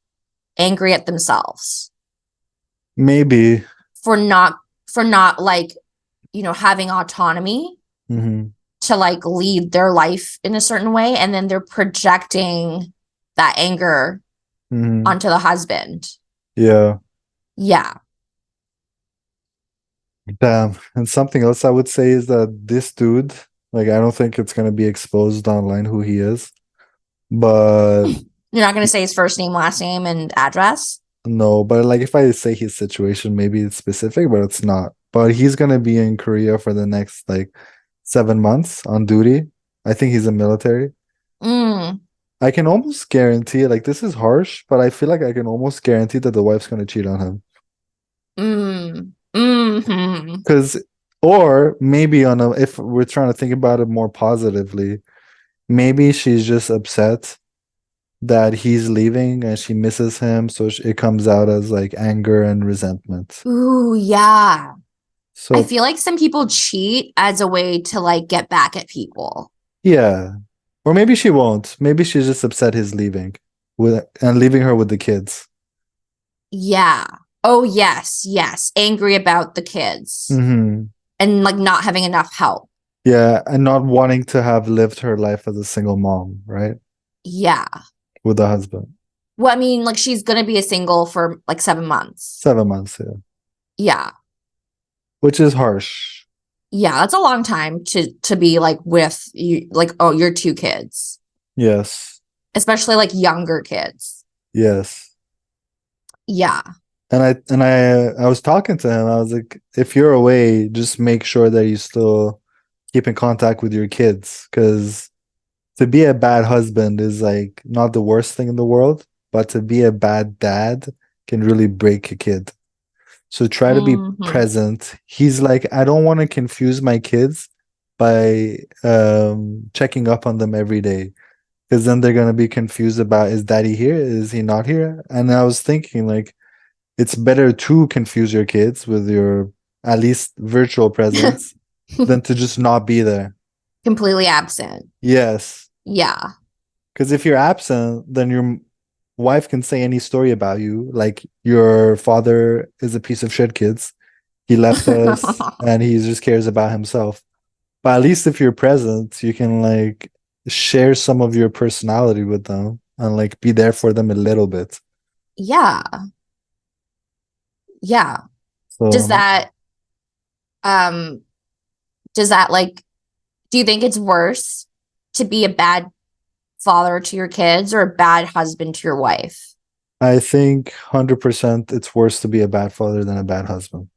angry at themselves Maybe. for not like, having autonomy Hmm. to like lead their life in a certain way, and then they're projecting that anger Hmm. onto the husband. Yeah. Yeah. Damn. And something else I would say is that this dude, like, I don't think it's gonna be exposed online who he is, but You're not going to say his first name, last name, and address? no, but like if I say his situation, maybe it's specific, but it's not. But he's gonna be in Korea for the next like 7 months on duty. I think he's in military. Mm. I can almost guarantee, like this is harsh, but I feel like I can almost guarantee that the wife's gonna cheat on him. Mm. Mm-hmm. Because, or maybe on a, if we're trying to think about it more positively, maybe she's just upset that he's leaving and she misses him, so it comes out as like anger and resentment. Ooh, yeah. I So feel like some people cheat as a way to like get back at people. yeah, or maybe she won't. Maybe she's just upset he's leaving with and leaving her with the kids. Yeah. Oh, yes, yes. Angry about the kids Hmm. and like not having enough help. Yeah, and not wanting to have lived her life as a single mom, right? Yeah. With the husband. Well, I mean, like she's gonna be a single for like 7 months. 7 months, yeah. Yeah. Which is harsh. Yeah, that's a long time to be like with you, like, oh, your two kids, Yes. especially like younger kids. Yes. Yeah. And I was talking to him. I was like, if you're away, just make sure that you still keep in contact with your kids. Because to be a bad husband is like not the worst thing in the world, but to be a bad dad can really break a kid. So try to be Mm-hmm. present. He's like, I don't want to confuse my kids by checking up on them every day. Because then they're gonna be confused about, is daddy here? Is he not here? And I was thinking like it's better to confuse your kids with your at least virtual presence than to just not be there. Completely absent. Yes. Yeah. Because if you're absent, then your wife can say any story about you, like your father is a piece of shit, kids. He left us and he just cares about himself. But at least if you're present, you can like share some of your personality with them and like be there for them a little bit. Yeah. Yeah. Does So that um does that like do you think it's worse to be a bad father to your kids or a bad husband to your wife? I think 100% it's worse to be a bad father than a bad husband.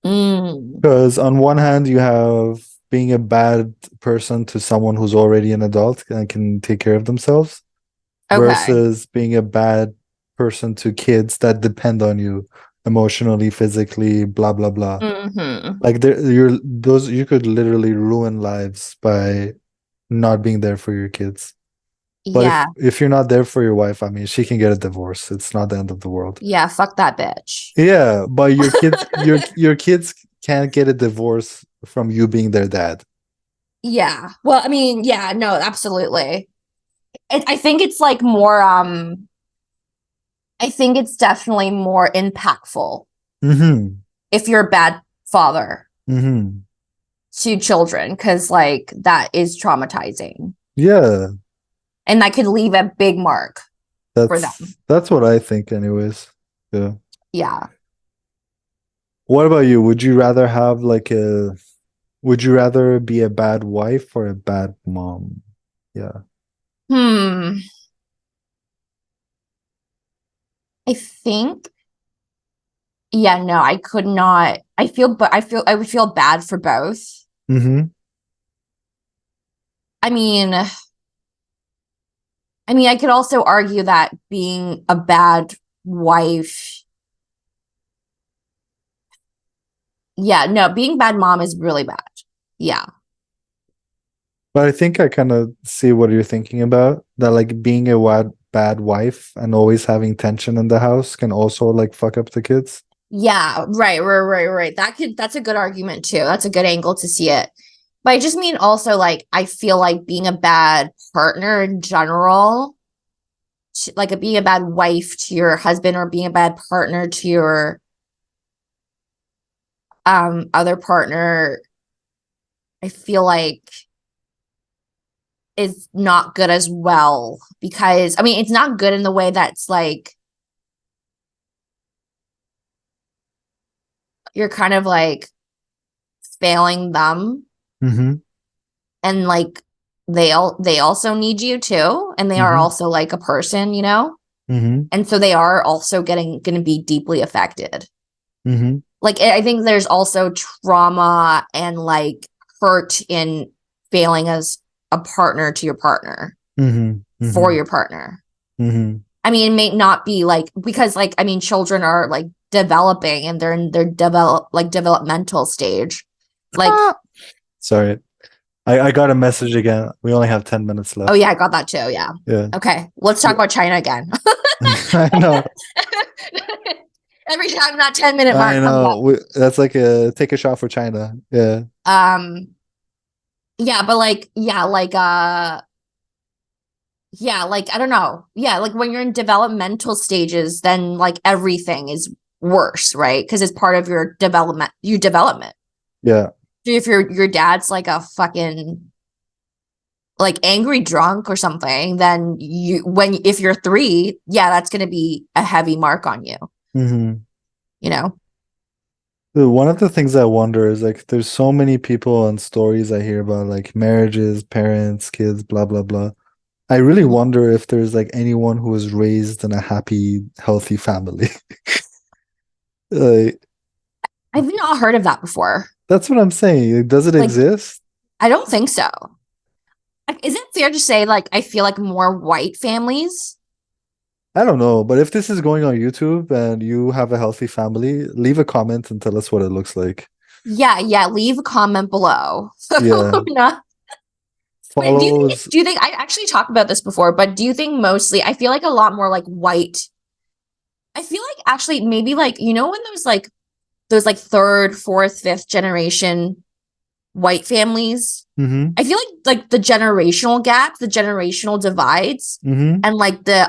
Mm. Because on one hand, you have being a bad person to someone who's already an adult and can take care of themselves, Okay. versus being a bad person to kids that depend on you emotionally, physically, blah blah blah. Mm-hmm. Like you could literally ruin lives by not being there for your kids. But if Yeah. if you're not there for your wife, I mean, she can get a divorce. It's not the end of the world. Yeah, fuck that bitch. Yeah, but your kids can't get a divorce from you being their dad. Yeah. Well, I mean, yeah, no, absolutely. I think it's like more I think it's definitely more impactful Mm-hmm. if you're a bad father Mm-hmm. to children, because like that is traumatizing Yeah, and that could leave a big mark for them. that's what I think anyways. Yeah. Yeah. What about you? Would you rather be a bad wife or a bad mom? Yeah. Hmm. I think, yeah, no, I could not. I would feel bad for both. Mm-hmm. I mean, I could also argue that being a bad wife, yeah, no, being a bad mom is really bad. Yeah. But I think I kind of see what you're thinking about. That like being a bad wife and always having tension in the house can also like fuck up the kids. Yeah, right. That's a good argument too. That's a good angle to see it. But I just mean also like I feel like being a bad partner in general, like being a bad wife to your husband or being a bad partner to your other partner, I feel like is not good as well, because I mean it's not good in the way that's like you're kind of like failing them, Mm-hmm. and like they also need you too, and they are Mm-hmm. also like a person, you know, Mm-hmm. and so they are also gonna be deeply affected. Mm-hmm. Like I think there's also trauma and like hurt in failing as a partner to your partner, Mm-hmm. for Mm-hmm. your partner. Mm-hmm. I mean, it may not be like, because like I mean children are like developing and they're in their developmental stage. Like, Ah! Sorry. I got a message again. We only have 10 minutes oh left. yeah, I got that too. Yeah. Yeah. Okay, let's talk about China again. I know. Every time that 10-minute I mark comes know. up. That's like a take a shot for China. Yeah. Yeah, but like, yeah, like I don't know. Yeah, like when you're in developmental stages, then like everything is worse, right? Because it's part of your development. Yeah. If your dad's like a fucking like angry drunk or something, then if you're 3, yeah, that's gonna be a heavy mark on you, Mm-hmm. you know? One of the things I wonder is like there's so many people and stories I hear about like marriages, parents, kids, blah blah blah. I really Mhm. wonder if there's like anyone who was raised in a happy, healthy family. Like I've not heard of that before. that's what I'm saying. Does it Like, exist? I don't think so. Like, is it fair to say like I feel like more white families? I don't know, but if this is going on YouTube and you have a healthy family, leave a comment and tell us what it looks like. Yeah, yeah. Leave a comment below. Yeah. No. Wait, Follows. do you think I actually talked about this before, but do you think mostly I feel like a lot more like white. I feel like actually maybe like you know when those like third, fourth, fifth generation white families. Mm-hmm. I feel like the generational gap, the generational divides, Mm-hmm. and like the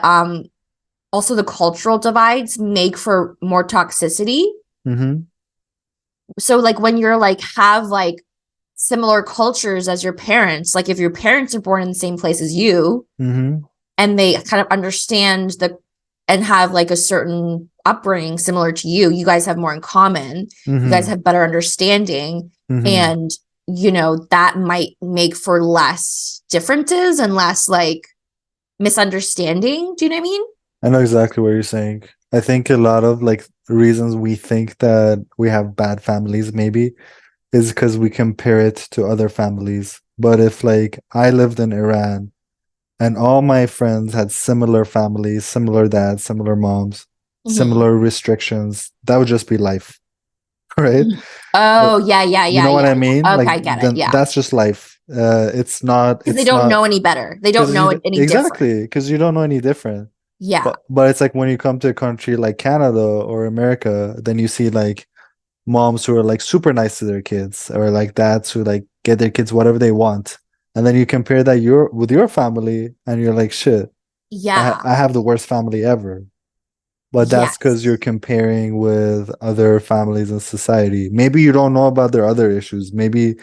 also the cultural divides make for more toxicity. Mm-hmm. So like when you're like have like similar cultures as your parents, like if your parents are born in the same place as you Mm-hmm. and they kind of understand the and have like a certain upbringing similar to you, you guys have more in common. You guys Mm-hmm. have better understanding, Mm-hmm. and you know that might make for less differences and less like misunderstanding. Do you know what I mean? I know exactly what you're saying. I think a lot of like reasons we think that we have bad families maybe is because we compare it to other families. But if like I lived in Iran and all my friends had similar families, similar dads, similar moms, Mm-hmm. similar restrictions, that would just be life, right? Uh, Oh yeah, yeah, You yeah, know what yeah, I mean? yeah. Okay, Like I get it. then Yeah, that's just life. because they It's don't not know any better. They don't because know you it any different. exactly because you don't know any different. Yeah, But it's like when you come to a country like Canada or America, then you see like moms who are like super nice to their kids or like dads who like get their kids whatever they want. And then you compare that with your family and you're like, shit, yeah, I have the worst family ever. But that's because you're yes, comparing with other families in society. Maybe you don't know about their other issues. Maybe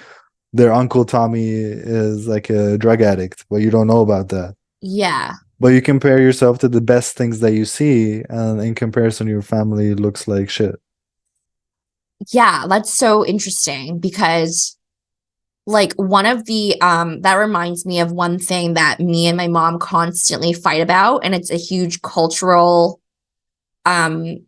their uncle Tommy is like a drug addict, but you don't know about that. yeah. But you compare yourself to the best things that you see, and in comparison, your family looks like shit. Yeah, that's so interesting because like one of the that reminds me of one thing that me and my mom constantly fight about, and it's a huge cultural um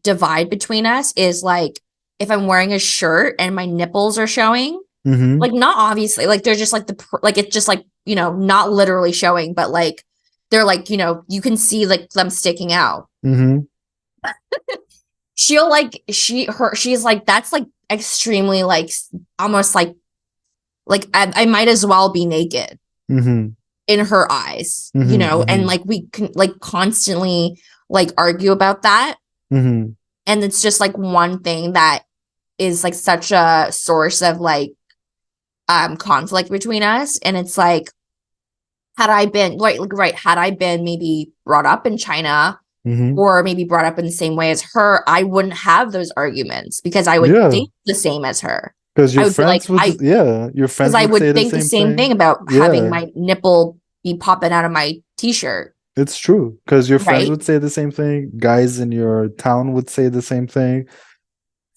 divide between us, is like if I'm wearing a shirt and my nipples are showing, Mm-hmm. like not obviously, like they're just like like it's just like, you know, not literally showing, but like they're like, you know, you can see like them sticking out. Mm-hmm. She'll like she's like that's like extremely like almost like I might as well be naked Mm-hmm. in her eyes, you Mm-hmm. know, and Mm-hmm. like we can like constantly like argue about that. Mm-hmm. And it's just like one thing that is like such a source of like conflict between us. And it's like, had I been had I been maybe brought up in China Mm-hmm. or maybe brought up in the same way as her, I wouldn't have those arguments because I would Yeah. think the same as her. Because I your would be like, friends would, yeah, your because friends I would say would the think the same same thing thing. about having Yeah, my nipple be popping out of my t-shirt, it's true. Because your friends right? would say the same thing. Guys in your town would say the same thing.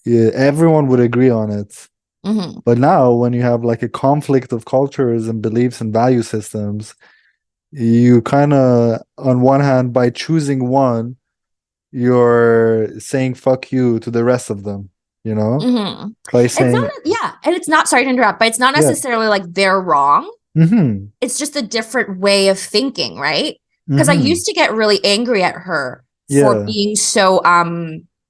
Yeah, everyone would agree on it. Mm-hmm. But now, when you have like a conflict of cultures and beliefs and value systems, you kind of, on one hand, by choosing one, you're saying fuck you to the rest of them, you know? Mm-hmm. By It's not, saying, yeah, and it's not, sorry to interrupt, but it's not yeah, necessarily like they're wrong. mm-hmm, It's just a different way of thinking, right? Because I mm-hmm, used to get really angry at her for yeah, being so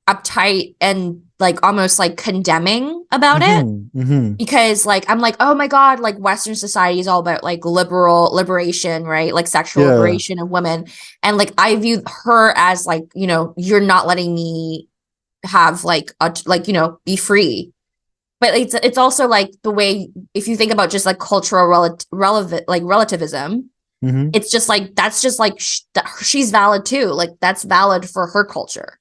uptight and like almost like condemning about it. mm-hmm, mm-hmm, Because like I'm like, oh my God, like Western society is all about like liberation, right? Like sexual yeah, liberation of women. And like I view her as like, you're not letting me have like be free. But it's also like the way, if you think about just like cultural relativism, mm-hmm. it's just like that's just like she's valid too. Like that's valid for her culture.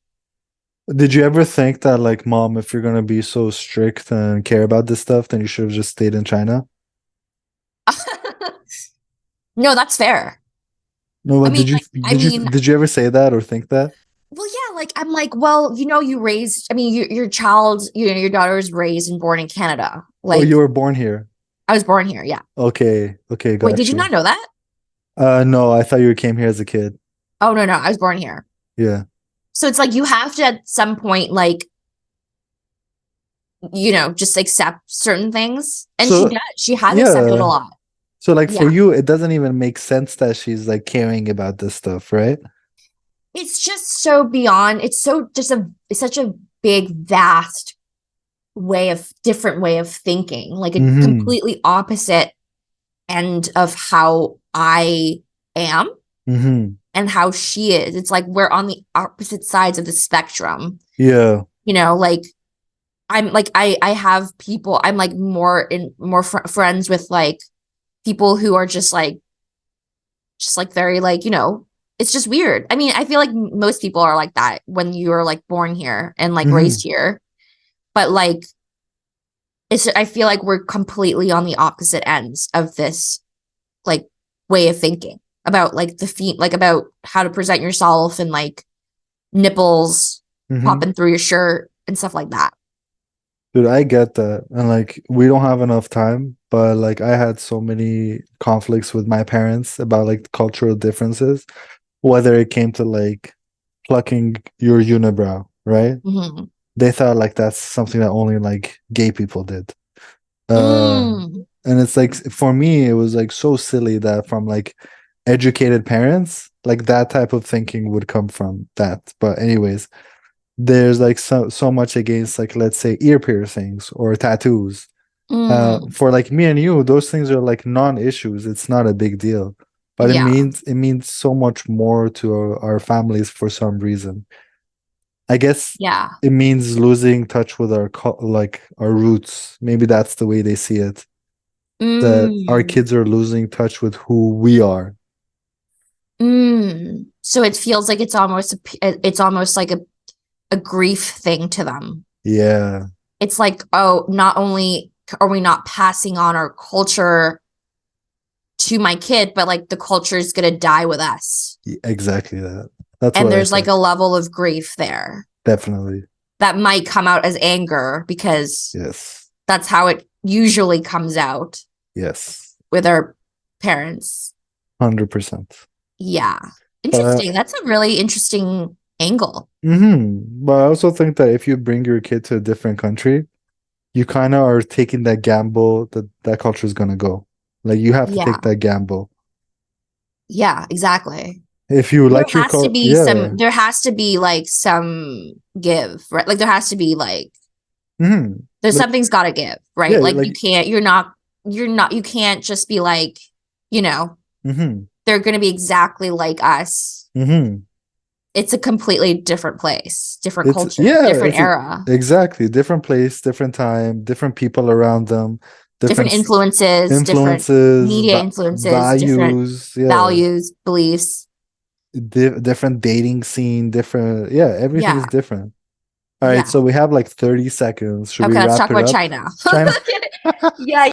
Did you ever think that, like, mom, if you're gonna be so strict and care about this stuff, then you should have just stayed in China? No, that's fair. No, I but mean, did you like, I mean, did you ever say that or think that? well, yeah, like I'm like, well, you raised. I mean, your child, your daughter is raised and born in Canada. Oh, Like you were born here. I was born here. Yeah. Okay, okay, Wait, did got you you. not know that? No, I thought you came here as a kid. Oh no, no, I was born here. Yeah. So it's like you have to at some point, like just accept certain things, and she So does. She has accepted a yeah. lot. So like for Yeah. you, it doesn't even make sense that she's like caring about this stuff, right? It's just so beyond. It's so just it's such a big, vast different way of thinking, like a Mm-hmm. completely opposite end of how I am Mm-hmm. and how she is. It's like we're on the opposite sides of the spectrum. Yeah. Like I'm like I have people. I'm like more friends with like people who are just like very like it's just weird. I mean, I feel like most people are like that when you're like born here and like Mm-hmm. raised here, but like I feel like we're completely on the opposite ends of this like way of thinking about like the feet, like about how to present yourself and like nipples Mm-hmm. popping through your shirt and stuff like that. Dude, I get that. And like we don't have enough time, but like I had so many conflicts with my parents about like cultural differences, whether it came to like plucking your unibrow, right? Mm-hmm. They thought like that's something that only like gay people did. Uh Mm. and it's like for me it was like so silly that from like educated parents, like that type of thinking would come from that. But anyways, there's like so much against like let's say ear piercings or tattoos. Mm. For like me and you, those things are like non-issues. It's not a big deal, but Yeah. it means so much more to our families for some reason. I guess Yeah. it means losing touch with like our roots. Maybe that's the way they see it. That our Mm. kids are losing touch with who we are. Mm. So it feels like it's almost like a grief thing to them. Yeah, It's like, oh, not only are we not passing on our culture to my kid, but like the culture is gonna die with us. exactly that. That's And what I there's like think. a level of grief there Definitely. that might come out as anger because Yes. that's how it usually comes out Yes. with our parents. 100%. Yeah. Uh, Interesting. That's a really interesting angle. But I also think that if you bring your kid to a different country, you kind of are taking that gamble that that culture is gonna go. Like you have to Yeah. take that gamble. Yeah, exactly. If you There like your has to cult, be yeah. there has to be like some give, right? Like there has to be like there's Like something's got to give, right? yeah, Like like you can't just be like, you know, mm-hmm, they're going to be exactly like us. mm-hmm. It's a completely different place, different It's culture, yeah, different era. exactly different place, different time, different people around them. different influences, different influences, media influences, different values, yeah, values, beliefs. different dating scene, different, yeah, everything is Yeah. different. All right, Yeah. so we have like 30 seconds. Should we Okay, let's wrap talk it about up? China. China. Yeah.